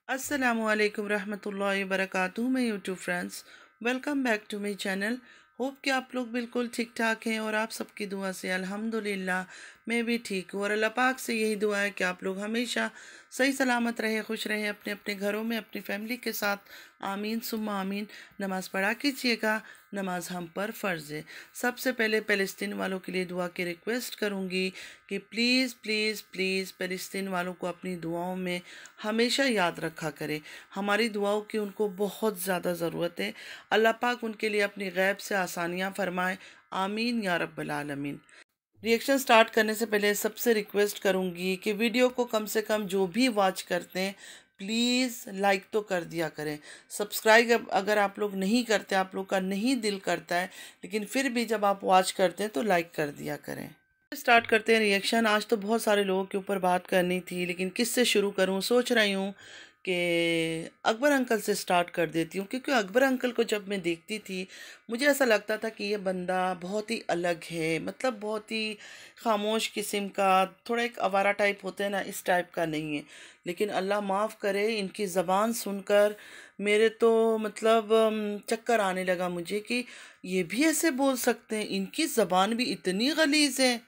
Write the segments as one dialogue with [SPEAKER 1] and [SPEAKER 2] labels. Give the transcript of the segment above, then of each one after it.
[SPEAKER 1] अस्सलामुअलैकुम रहमतुल्लाहि वबरकातुहू। मैं YouTube friends, welcome back to my channel. Hope कि आप लोग बिल्कुल ठीक ठाक हैं और आप सबकी दुआ से अल्हम्दुलिल्लाह मैं भी ठीक हूँ। और अल्लाह पाक से यही दुआ है कि आप लोग हमेशा सही सलामत रहे, खुश रहें अपने अपने घरों में अपनी फैमिली के साथ। आमीन सुम्मा आमीन। नमाज़ पढ़ा कीजिएगा, नमाज हम पर फ़र्ज़ है। सबसे पहले फ़लस्तीन वालों के लिए दुआ की रिक्वेस्ट करूँगी कि प्लीज़ प्लीज़ प्लीज़ फ़लस्तीन वालों को अपनी दुआओं में हमेशा याद रखा करें। हमारी दुआओं की उनको बहुत ज़्यादा ज़रूरत है। अल्लाह पाक उनके लिए अपनी गैब से आसानियाँ फरमाए। आमीन या रब्बल आलमीन। रिएक्शन स्टार्ट करने से पहले सबसे रिक्वेस्ट करूंगी कि वीडियो को कम से कम जो भी वॉच करते हैं प्लीज़ लाइक तो कर दिया करें। सब्सक्राइब अगर आप लोग नहीं करते, आप लोग का नहीं दिल करता है, लेकिन फिर भी जब आप वॉच करते हैं तो लाइक कर दिया करें। स्टार्ट करते हैं रिएक्शन। आज तो बहुत सारे लोगों के ऊपर बात करनी थी, लेकिन किससे शुरू करूं सोच रही हूं कि अकबर अंकल से स्टार्ट कर देती हूँ, क्योंकि अकबर अंकल को जब मैं देखती थी मुझे ऐसा लगता था कि ये बंदा बहुत ही अलग है, मतलब बहुत ही खामोश किस्म का, थोड़ा एक आवारा टाइप होता है ना, इस टाइप का नहीं है। लेकिन अल्लाह माफ़ करे, इनकी ज़बान सुनकर मेरे तो मतलब चक्कर आने लगा मुझे कि ये भी ऐसे बोल सकते हैं, इनकी ज़बान भी इतनी गलीज़ है।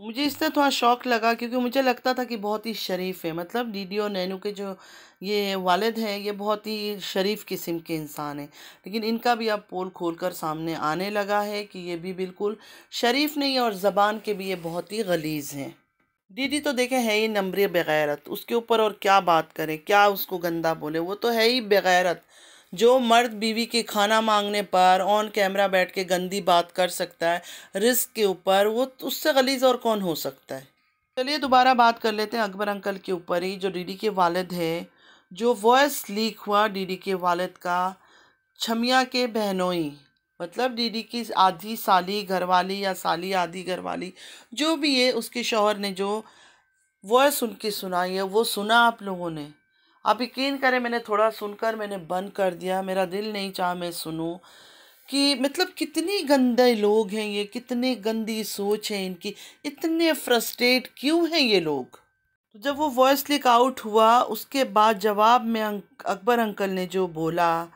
[SPEAKER 1] मुझे इससे थोड़ा शौक लगा, क्योंकि मुझे लगता था कि बहुत ही शरीफ है, मतलब दीदी और नैनू के जो ये वालिद हैं ये बहुत ही शरीफ किस्म के इंसान हैं। लेकिन इनका भी अब पोल खोलकर सामने आने लगा है कि ये भी बिल्कुल शरीफ नहीं है और ज़बान के भी ये बहुत ही गलीज़ हैं। दीदी तो देखें है ही नंबरे बेगैरत, उसके ऊपर और क्या बात करें, क्या उसको गंदा बोले, वो तो है ही बेगैरत। जो मर्द बीवी के खाना मांगने पर ऑन कैमरा बैठ के गंदी बात कर सकता है रिस्क के ऊपर, वो उससे गलीज और कौन हो सकता है। चलिए दोबारा बात कर लेते हैं अकबर अंकल के ऊपर ही, जो डीडी के वालिद है। जो वॉइस लीक हुआ डीडी के वालिद का, छमिया के बहनोई, मतलब दीदी की आधी साली घरवाली या साली आधी घरवाली जो भी है, उसके शौहर ने जो वॉइस उनकी सुनाई है वो सुना आप लोगों ने। आप यकीन करें, मैंने थोड़ा सुनकर मैंने बंद कर दिया, मेरा दिल नहीं चाहा मैं सुनूं कि मतलब कितनी गंदे लोग हैं ये, कितनी गंदी सोच है इनकी, इतने फ्रस्ट्रेट क्यों हैं ये लोग। तो जब वो वॉइस लीक आउट हुआ उसके बाद जवाब में अकबर अंकल ने जो बोला,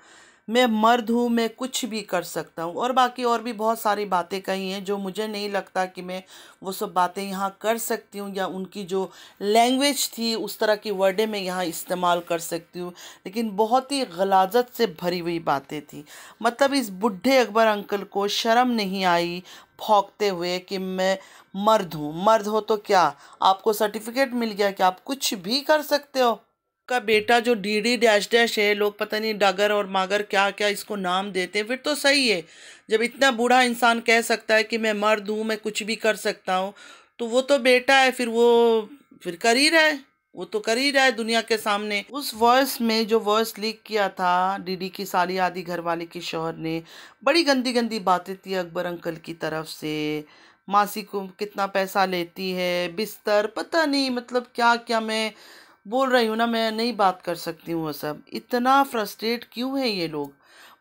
[SPEAKER 1] मैं मर्द हूँ, मैं कुछ भी कर सकता हूँ, और बाकी और भी बहुत सारी बातें कही हैं जो मुझे नहीं लगता कि मैं वो सब बातें यहाँ कर सकती हूँ, या उनकी जो लैंग्वेज थी उस तरह की वर्डें मैं यहाँ इस्तेमाल कर सकती हूँ। लेकिन बहुत ही गलाजत से भरी हुई बातें थी। मतलब इस बुढ़े अकबर अंकल को शर्म नहीं आई भौंकते हुए कि मैं मर्द हूँ। मर्द हो तो क्या, आपको सर्टिफिकेट मिल गया कि आप कुछ भी कर सकते हो। का बेटा जो डीडी डैश डैश है, लोग पता नहीं डागर और मागर क्या क्या इसको नाम देते हैं, फिर तो सही है। जब इतना बूढ़ा इंसान कह सकता है कि मैं मर्द हूँ, मैं कुछ भी कर सकता हूँ, तो वो तो बेटा है, फिर वो फिर कर ही रहा है, वो तो कर ही रहा है दुनिया के सामने। उस वॉइस में जो वॉइस लीक किया था डीडी की साली आदि घरवाले के शौहर ने, बड़ी गंदी गंदी बातें थी अकबर अंकल की तरफ से। मासी को कितना पैसा लेती है, बिस्तर, पता नहीं मतलब क्या क्या मैं बोल रही हूँ ना, मैं नहीं बात कर सकती हूँ वो सब। इतना फ्रस्ट्रेट क्यों है ये लोग।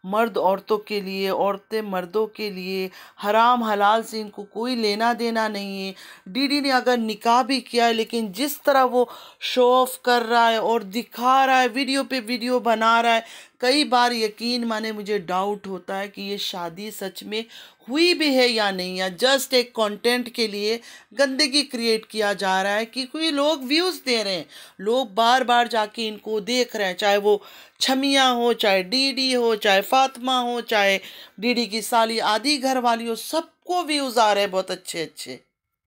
[SPEAKER 1] मर्द औरतों के लिए, औरतें मर्दों के लिए, हराम हलाल से इनको कोई लेना देना नहीं है। डीडी ने अगर निकाह भी किया है, लेकिन जिस तरह वो शो ऑफ कर रहा है और दिखा रहा है, वीडियो पे वीडियो बना रहा है, कई बार यकीन माने मुझे डाउट होता है कि ये शादी सच में हुई भी है या नहीं, या जस्ट एक कंटेंट के लिए गंदगी क्रिएट किया जा रहा है कि कोई लोग व्यूज़ दे रहे हैं, लोग बार बार जाके इनको देख रहे हैं, चाहे वो छमिया हो, चाहे डीडी हो, चाहे फातिमा हो, चाहे डीडी की साली आदि घर वाली हो, सबको व्यूज़ आ रहे हैं बहुत अच्छे अच्छे।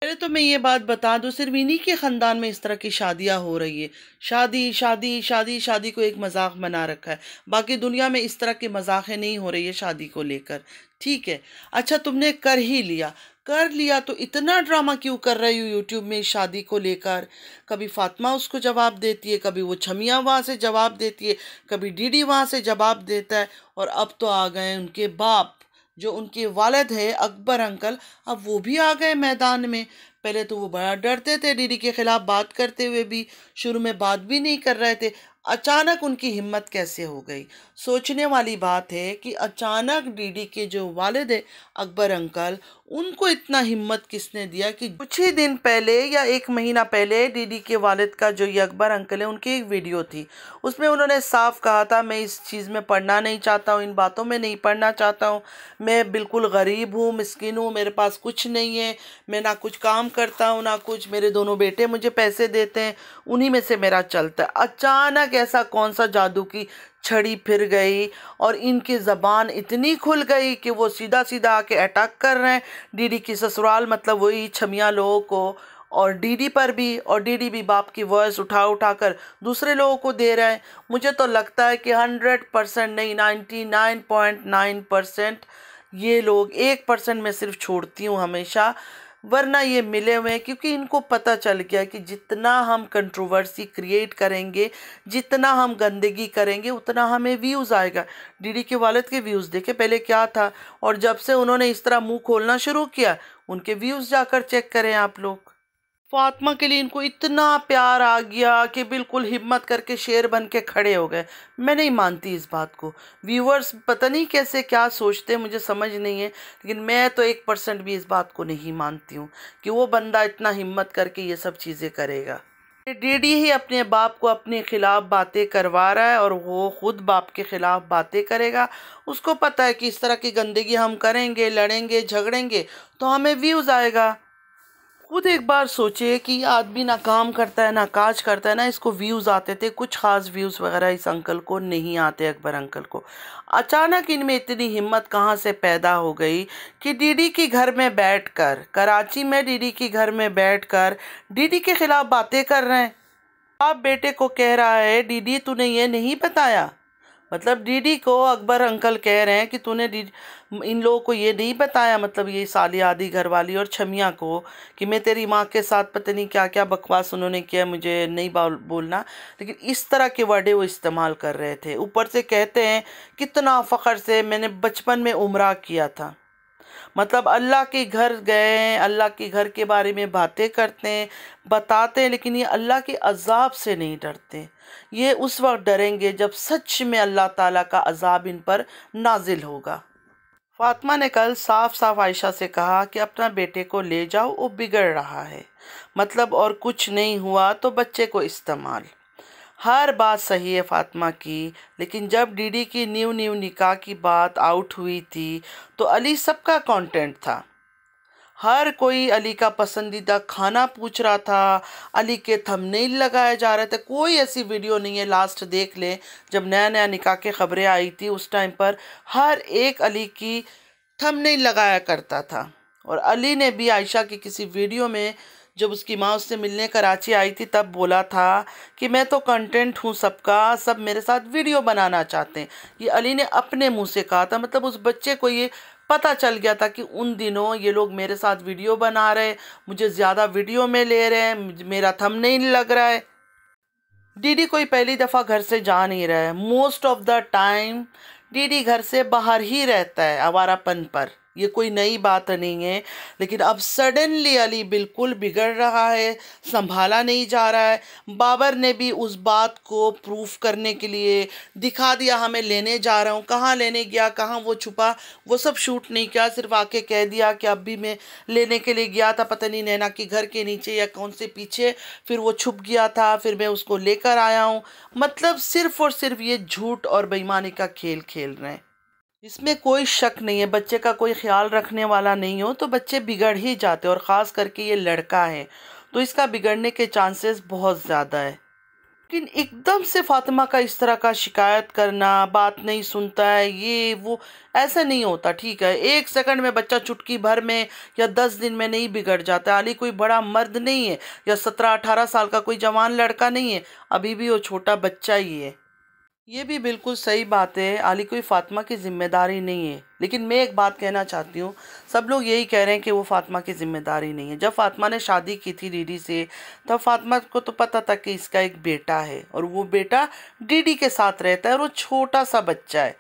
[SPEAKER 1] पहले तो मैं ये बात बता दूं, सिर्फ इन्हीं के ख़ानदान में इस तरह की शादियां हो रही है। शादी शादी शादी शादी को एक मजाक बना रखा है। बाकी दुनिया में इस तरह की मजाकें नहीं हो रही है शादी को लेकर। ठीक है, अच्छा तुमने कर ही लिया, कर लिया तो इतना ड्रामा क्यों कर रही हो यूट्यूब में इस शादी को लेकर। कभी फातिमा उसको जवाब देती है, कभी वो छमिया वहाँ से जवाब देती है, कभी डीडी वहाँ से जवाब देता है, और अब तो आ गए उनके बाप जो उनके वालिद है अकबर अंकल, अब वो भी आ गए मैदान में। पहले तो वो बड़ा डरते थे डीडी के खिलाफ बात करते हुए भी, शुरू में बात भी नहीं कर रहे थे। अचानक उनकी हिम्मत कैसे हो गई। सोचने वाली बात है कि अचानक डीडी के जो वालिद है अकबर अंकल, उनको इतना हिम्मत किसने दिया कि कुछ ही दिन पहले या एक महीना पहले डीडी के वालिद का जो ये अकबर अंकल है, उनकी एक वीडियो थी, उसमें उन्होंने साफ कहा था मैं इस चीज़ में पढ़ना नहीं चाहता हूँ, इन बातों में नहीं पढ़ना चाहता हूँ, मैं बिल्कुल गरीब हूँ, मिस्किन हूँ, मेरे पास कुछ नहीं है, मैं ना कुछ काम करता हूँ ना कुछ, मेरे दोनों बेटे मुझे पैसे देते हैं, उन्हीं में से मेरा चलता है। अचानक ऐसा कौन सा जादू की छड़ी फिर गई और इनकी ज़बान इतनी खुल गई कि वो सीधा सीधा आके अटैक कर रहे हैं डीडी की ससुराल, मतलब वही छमिया लोगों को, और डीडी पर भी, और डीडी भी बाप की वॉइस उठा उठा कर दूसरे लोगों को दे रहा है। मुझे तो लगता है कि 100% नहीं, 99.9% ये लोग, 1% में सिर्फ छोड़ती हूँ हमेशा, वरना ये मिले हुए हैं, क्योंकि इनको पता चल गया कि जितना हम कंट्रोवर्सी क्रिएट करेंगे, जितना हम गंदगी करेंगे, उतना हमें व्यूज़ आएगा। डीडी के वालिद के व्यूज़ देखे पहले क्या था, और जब से उन्होंने इस तरह मुंह खोलना शुरू किया, उनके व्यूज़ जाकर चेक करें आप लोग। फातिमा के लिए इनको इतना प्यार आ गया कि बिल्कुल हिम्मत करके शेर बन के खड़े हो गए। मैं नहीं मानती इस बात को। व्यूअर्स पता नहीं कैसे क्या सोचते हैं, मुझे समझ नहीं है, लेकिन मैं तो 1% भी इस बात को नहीं मानती हूँ कि वो बंदा इतना हिम्मत करके ये सब चीज़ें करेगा। डीडी ही अपने बाप को अपने खिलाफ बातें करवा रहा है और वो खुद बाप के खिलाफ बातें करेगा। उसको पता है कि इस तरह की गंदगी हम करेंगे, लड़ेंगे, झगड़ेंगे तो हमें व्यूज़ आएगा। खुद एक बार सोचिए कि ये आदमी ना काम करता है ना काज करता है, ना इसको व्यूज़ आते थे, कुछ ख़ास व्यूज़ वगैरह इस अंकल को नहीं आते, अकबर अंकल को। अचानक इनमें इतनी हिम्मत कहाँ से पैदा हो गई कि डीडी के घर में बैठकर, कराची में डीडी के घर में बैठकर डीडी के खिलाफ बातें कर रहे हैं। आप बेटे को कह रहा है डीडी तूने ये नहीं बताया, मतलब डीडी को अकबर अंकल कह रहे हैं कि तूने इन लोगों को ये नहीं बताया, मतलब ये साली आदि घरवाली और छमिया को, कि मैं तेरी माँ के साथ पता नहीं क्या क्या बकवास उन्होंने किया, मुझे नहीं बोलना, लेकिन इस तरह के वर्डे वो इस्तेमाल कर रहे थे। ऊपर से कहते हैं कितना फ़ख्र से मैंने बचपन में उम्रा किया था, मतलब अल्लाह के घर गए हैं, अल्लाह के घर के बारे में बातें करते हैं, बताते हैं, लेकिन ये अल्लाह के अजाब से नहीं डरते। ये उस वक्त डरेंगे जब सच में अल्लाह ताला का अजाब इन पर नाजिल होगा। फातिमा ने कल साफ साफ आयशा से कहा कि अपना बेटे को ले जाओ, वो बिगड़ रहा है, मतलब और कुछ नहीं हुआ तो बच्चे को इस्तेमाल। हर बात सही है फातिमा की, लेकिन जब डीडी की न्यू निकाह की बात आउट हुई थी तो अली सबका कंटेंट था। हर कोई अली का पसंदीदा खाना पूछ रहा था, अली के थंबनेल लगाए जा रहे थे। कोई ऐसी वीडियो नहीं है, लास्ट देख लें, जब नया नया निकाह की खबरें आई थी उस टाइम पर हर एक अली की थंबनेल लगाया करता था। और अली ने भी आयशा की किसी वीडियो में, जब उसकी माँ उससे मिलने कराची आई थी, तब बोला था कि मैं तो कंटेंट हूँ सबका, सब मेरे साथ वीडियो बनाना चाहते हैं। ये अली ने अपने मुंह से कहा था, मतलब उस बच्चे को ये पता चल गया था कि उन दिनों ये लोग मेरे साथ वीडियो बना रहे, मुझे ज़्यादा वीडियो में ले रहे हैं, मेरा थंबनेल लग रहा है। डीडी कोई पहली दफ़ा घर से जा नहीं रहा है, most of the time DD घर से बाहर ही रहता है आवारापन पर, ये कोई नई बात नहीं है। लेकिन अब सडनली अली बिल्कुल बिगड़ रहा है, संभाला नहीं जा रहा है। बाबर ने भी उस बात को प्रूफ करने के लिए दिखा दिया, हमें लेने जा रहा हूँ, कहाँ लेने गया, कहाँ वो छुपा, वो सब शूट नहीं किया, सिर्फ आके कह दिया कि अब भी मैं लेने के लिए गया था, पता नहीं नैना के घर के नीचे या कौन से पीछे, फिर वो छुप गया था, फिर मैं उसको लेकर आया हूँ। मतलब सिर्फ और सिर्फ ये झूठ और बेईमानी का खेल खेल रहे हैं। इसमें कोई शक नहीं है, बच्चे का कोई ख्याल रखने वाला नहीं हो तो बच्चे बिगड़ ही जाते, और ख़ास करके ये लड़का है तो इसका बिगड़ने के चांसेस बहुत ज़्यादा है। लेकिन एकदम से फातिमा का इस तरह का शिकायत करना, बात नहीं सुनता है, ये वो ऐसा नहीं होता। ठीक है, 1 सेकंड में बच्चा चुटकी भर में या 10 दिन में नहीं बिगड़ जाता। अली कोई बड़ा मर्द नहीं है या 17-18 साल का कोई जवान लड़का नहीं है, अभी भी वो छोटा बच्चा ही है। ये भी बिल्कुल सही बात है, अली कोई फातिमा की जिम्मेदारी नहीं है। लेकिन मैं एक बात कहना चाहती हूँ, सब लोग यही कह रहे हैं कि वो फातिमा की जिम्मेदारी नहीं है। जब फातिमा ने शादी की थी डीडी से, तब फातिमा को तो पता था कि इसका एक बेटा है और वो बेटा डीडी के साथ रहता है और वो छोटा सा बच्चा है।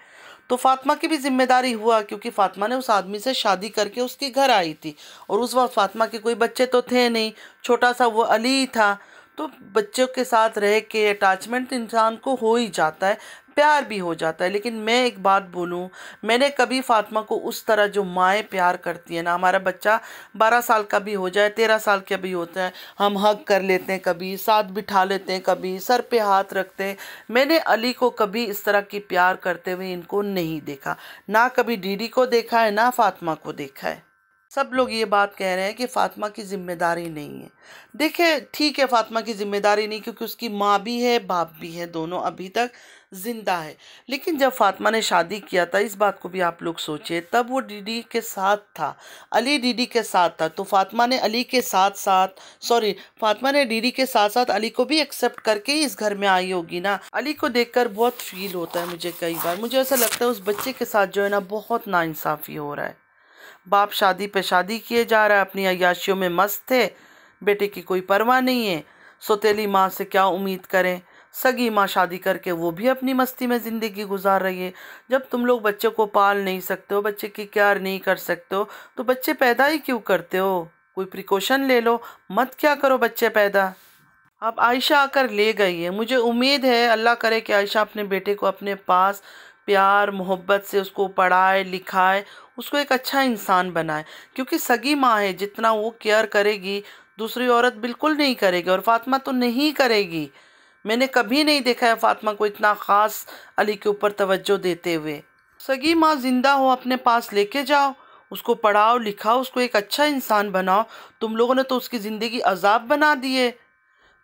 [SPEAKER 1] तो फातिमा की भी जिम्मेदारी हुआ, क्योंकि फातिमा ने उस आदमी से शादी करके उसके घर आई थी और उस वक्त फातिमा के कोई बच्चे तो थे नहीं, छोटा सा वो अली था। तो बच्चों के साथ रह के अटैचमेंट इंसान को हो ही जाता है, प्यार भी हो जाता है। लेकिन मैं एक बात बोलूं, मैंने कभी फातिमा को उस तरह जो माएँ प्यार करती है ना, हमारा बच्चा 12 साल का भी हो जाए, 13 साल का भी होता है, हम हग कर लेते हैं, कभी साथ बिठा लेते हैं, कभी सर पे हाथ रखते हैं। मैंने अली को कभी इस तरह की प्यार करते हुए इनको नहीं देखा, ना कभी डीडी को देखा है, ना फातिमा को देखा है। सब लोग ये बात कह रहे हैं कि फातिमा की जिम्मेदारी नहीं है। देखिए ठीक है, फातिमा की जिम्मेदारी नहीं, क्योंकि उसकी माँ भी है, बाप भी है, दोनों अभी तक जिंदा है। लेकिन जब फातिमा ने शादी किया था, इस बात को भी आप लोग सोचिए, तब वो डीडी के साथ था, अली डीडी के साथ था। तो फातिमा ने अली के साथ साथ सॉरी फातिमा ने डीडी के साथ साथ अली को भी एक्सेप्ट करके ही इस घर में आई होगी ना। अली को देखकर बहुत फील होता है मुझे, कई बार मुझे ऐसा लगता है उस बच्चे के साथ जो है ना, बहुत नाइंसाफ़ी हो रहा है। बाप शादी पे शादी किए जा रहा है, अपनी अय्याशियों में मस्त है, बेटे की कोई परवाह नहीं है। सौतेली माँ से क्या उम्मीद करें, सगी माँ शादी करके वो भी अपनी मस्ती में ज़िंदगी गुजार रही है। जब तुम लोग बच्चे को पाल नहीं सकते हो, बच्चे की केयर नहीं कर सकते हो, तो बच्चे पैदा ही क्यों करते हो? कोई प्रिकॉशन ले लो, मत क्या करो बच्चे पैदा। अब आयशा आकर ले गई है, मुझे उम्मीद है, अल्लाह करे कि आयशा अपने बेटे को अपने पास प्यार मोहब्बत से उसको पढ़ाए लिखाए, उसको एक अच्छा इंसान बनाए। क्योंकि सगी माँ है, जितना वो केयर करेगी दूसरी औरत बिल्कुल नहीं करेगी, और फातिमा तो नहीं करेगी। मैंने कभी नहीं देखा है फातिमा को इतना ख़ास अली के ऊपर तवज्जो देते हुए। सगी माँ जिंदा हो, अपने पास लेके जाओ, उसको पढ़ाओ लिखाओ, उसको एक अच्छा इंसान बनाओ। तुम लोगों ने तो उसकी ज़िंदगी अजाब बना दी है।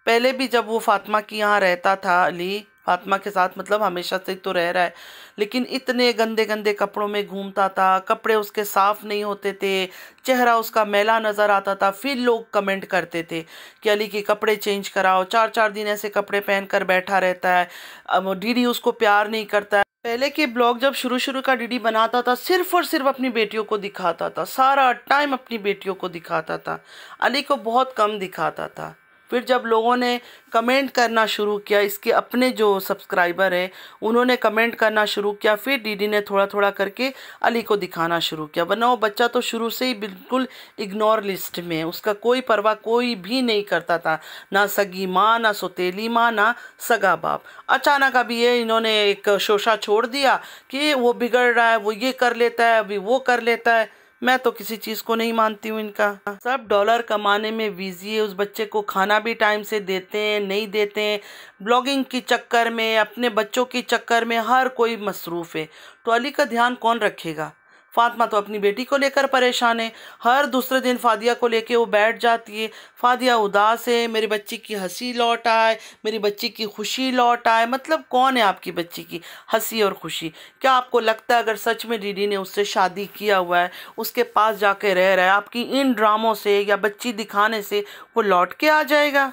[SPEAKER 1] पहले भी जब वो फातिमा की यहाँ रहता था, अली फातिमा के साथ मतलब हमेशा से तो रह रहा है, लेकिन इतने गंदे गंदे कपड़ों में घूमता था, कपड़े उसके साफ नहीं होते थे, चेहरा उसका मैला नज़र आता था। फिर लोग कमेंट करते थे कि अली के कपड़े चेंज कराओ, 4-4 दिन ऐसे कपड़े पहनकर बैठा रहता है, अब डीडी उसको प्यार नहीं करता है। पहले के ब्लॉग जब शुरू शुरू का डीडी बनाता था, सिर्फ और सिर्फ अपनी बेटियों को दिखाता था, सारा टाइम अपनी बेटियों को दिखाता था, अली को बहुत कम दिखाता था। फिर जब लोगों ने कमेंट करना शुरू किया, इसके अपने जो सब्सक्राइबर हैं उन्होंने कमेंट करना शुरू किया, फिर डीडी ने थोड़ा थोड़ा करके अली को दिखाना शुरू किया। वरना वो बच्चा तो शुरू से ही बिल्कुल इग्नोर लिस्ट में है, उसका कोई परवाह कोई भी नहीं करता था, ना सगी माँ, ना सौतेली माँ, ना सगा बाप। अचानक अभी ये इन्होंने एक शोशा छोड़ दिया कि वो बिगड़ रहा है, वो ये कर लेता है, अभी वो कर लेता है। मैं तो किसी चीज़ को नहीं मानती हूँ इनका। सब डॉलर कमाने में बिजी है, उस बच्चे को खाना भी टाइम से देते हैं नहीं देते हैं, ब्लॉगिंग के चक्कर में, अपने बच्चों के चक्कर में हर कोई मसरूफ़ है। तो अली का ध्यान कौन रखेगा? फातिमा तो अपनी बेटी को लेकर परेशान है, हर दूसरे दिन फादिया को लेके वो बैठ जाती है। फादिया उदास है, मेरी बच्ची की हंसी लौट आए, मेरी बच्ची की खुशी लौट आए। मतलब कौन है आपकी बच्ची की हंसी और खुशी? क्या आपको लगता है अगर सच में डीडी ने उससे शादी किया हुआ है, उसके पास जाके रह रहा है, आपकी इन ड्रामों से या बच्ची दिखाने से वो लौट के आ जाएगा?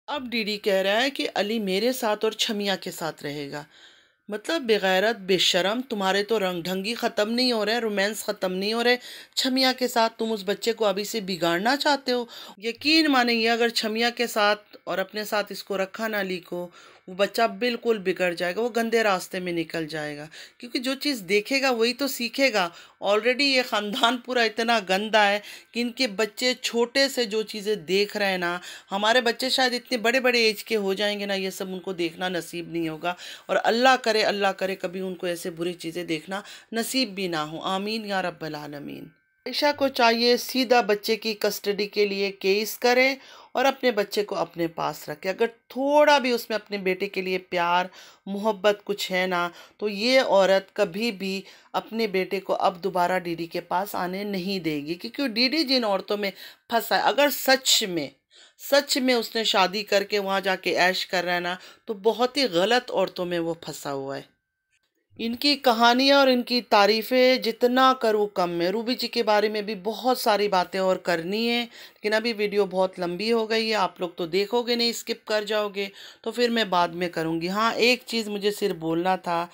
[SPEAKER 1] अब डीडी कह रहा है कि अली मेरे साथ और छमिया के साथ रहेगा। मतलब बेगैरत बेशरम, तुम्हारे तो रंग ढंगी ख़त्म नहीं हो रहे, रोमांस ख़त्म नहीं हो रहे। छमिया के साथ तुम उस बच्चे को अभी से बिगाड़ना चाहते हो। यकीन मानिए, अगर छमिया के साथ और अपने साथ इसको रखा ना अली को, वो बच्चा बिल्कुल बिगड़ जाएगा, वो गंदे रास्ते में निकल जाएगा। क्योंकि जो चीज़ देखेगा वही तो सीखेगा। ऑलरेडी ये ख़ानदान पूरा इतना गंदा है कि इनके बच्चे छोटे से जो चीज़ें देख रहे हैं ना, हमारे बच्चे शायद इतने बड़े बड़े एज के हो जाएंगे ना, ये सब उनको देखना नसीब नहीं होगा। और अल्लाह करे कभी उनको ऐसे बुरी चीज़ें देखना नसीब भी ना हो। आमीन या रब्बल आलमीन। आयशा को चाहिए सीधा बच्चे की कस्टडी के लिए केस करे और अपने बच्चे को अपने पास रखे। अगर थोड़ा भी उसमें अपने बेटे के लिए प्यार मोहब्बत कुछ है ना, तो ये औरत कभी भी अपने बेटे को अब दोबारा डीडी के पास आने नहीं देगी। क्योंकि डीडी जिन औरतों में फंसा है, अगर सच में उसने शादी करके वहाँ जाके ऐश कर रहा है ना, तो बहुत ही गलत औरतों में वो फंसा हुआ है। इनकी कहानियाँ और इनकी तारीफ़ें जितना करूँ कम है। रूबी जी के बारे में भी बहुत सारी बातें और करनी है, लेकिन अभी वीडियो बहुत लंबी हो गई है, आप लोग तो देखोगे नहीं, स्किप कर जाओगे, तो फिर मैं बाद में करूँगी। हाँ, एक चीज़ मुझे सिर्फ बोलना था,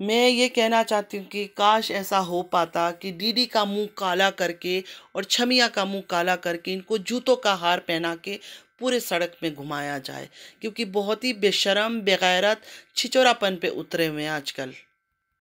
[SPEAKER 1] मैं ये कहना चाहती हूँ कि काश ऐसा हो पाता कि डीडी का मुंह काला करके और छमिया का मुंह काला करके इनको जूतों का हार पहना के पूरे सड़क में घुमाया जाए। क्योंकि बहुत ही बेशरम बेगैरत छिचोरापन पे उतरे हुए हैं आजकल।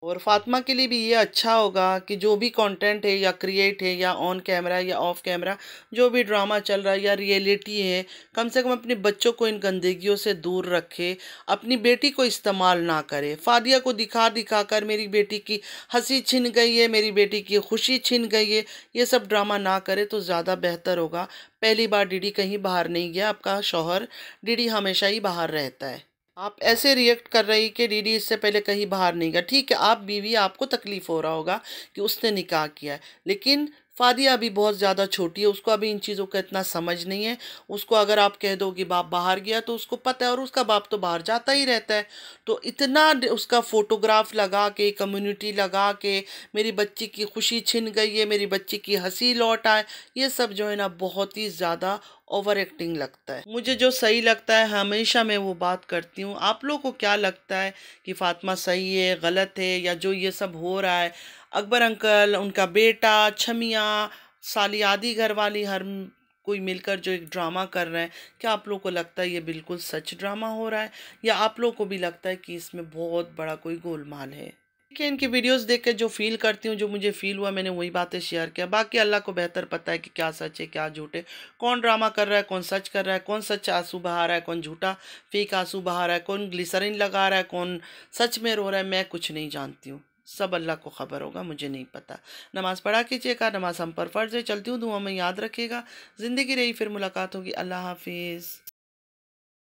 [SPEAKER 1] और फातिमा के लिए भी ये अच्छा होगा कि जो भी कंटेंट है या क्रिएट है या ऑन कैमरा या ऑफ कैमरा जो भी ड्रामा चल रहा है या रियलिटी है, कम से कम अपने बच्चों को इन गंदगियों से दूर रखे, अपनी बेटी को इस्तेमाल ना करे। फादिया को दिखा दिखा कर मेरी बेटी की हंसी छिन गई है, मेरी बेटी की खुशी छिन गई है, ये सब ड्रामा ना करे तो ज़्यादा बेहतर होगा। पहली बार डीडी कहीं बाहर नहीं गया, आपका शौहर डीडी हमेशा ही बाहर रहता है। आप ऐसे रिएक्ट कर रही कि दीदी इससे पहले कहीं बाहर नहीं गया। ठीक है, आप बीवी, आपको तकलीफ हो रहा होगा कि उसने निकाह किया है, लेकिन फादिया अभी बहुत ज़्यादा छोटी है, उसको अभी इन चीज़ों का इतना समझ नहीं है। उसको अगर आप कह दो कि बाप बाहर गया तो उसको पता है, और उसका बाप तो बाहर जाता ही रहता है। तो इतना उसका फोटोग्राफ लगा के, कम्युनिटी लगा के, मेरी बच्ची की खुशी छिन गई है, मेरी बच्ची की हंसी लौट आए, ये सब जो है ना बहुत ही ज़्यादा ओवर एक्टिंग लगता है। मुझे जो सही लगता है हमेशा मैं वो बात करती हूँ। आप लोग को क्या लगता है कि फातिमा सही है, गलत है, या जो ये सब हो रहा है, अकबर अंकल, उनका बेटा, छमिया, साली, आदि घर वाली, हर कोई मिलकर जो एक ड्रामा कर रहे हैं, क्या आप लोग को लगता है ये बिल्कुल सच ड्रामा हो रहा है, या आप लोग को भी लगता है कि इसमें बहुत बड़ा कोई गोलमाल है? देखिए, इनकी वीडियोस देख के जो फील करती हूँ, जो मुझे फील हुआ, मैंने वही बातें शेयर किया। बाकी अल्लाह को बेहतर पता है कि क्या सच है क्या झूठ है, कौन ड्रामा कर रहा है, कौन सच कर रहा है, कौन सच आंसू बहा रहा है, कौन झूठा फेक आंसू बहा रहा है, कौन ग्लिसरीन लगा रहा है, कौन सच में रो रहा है, मैं कुछ नहीं जानती हूँ। सब अल्लाह को खबर होगा, मुझे नहीं पता। नमाज पढ़ा कीजिएगा, नमाज हम पर फर्ज है। चलती हूँ, दुआ में याद रखिएगा। ज़िंदगी रही फिर मुलाकात होगी। अल्लाह हाफिज़।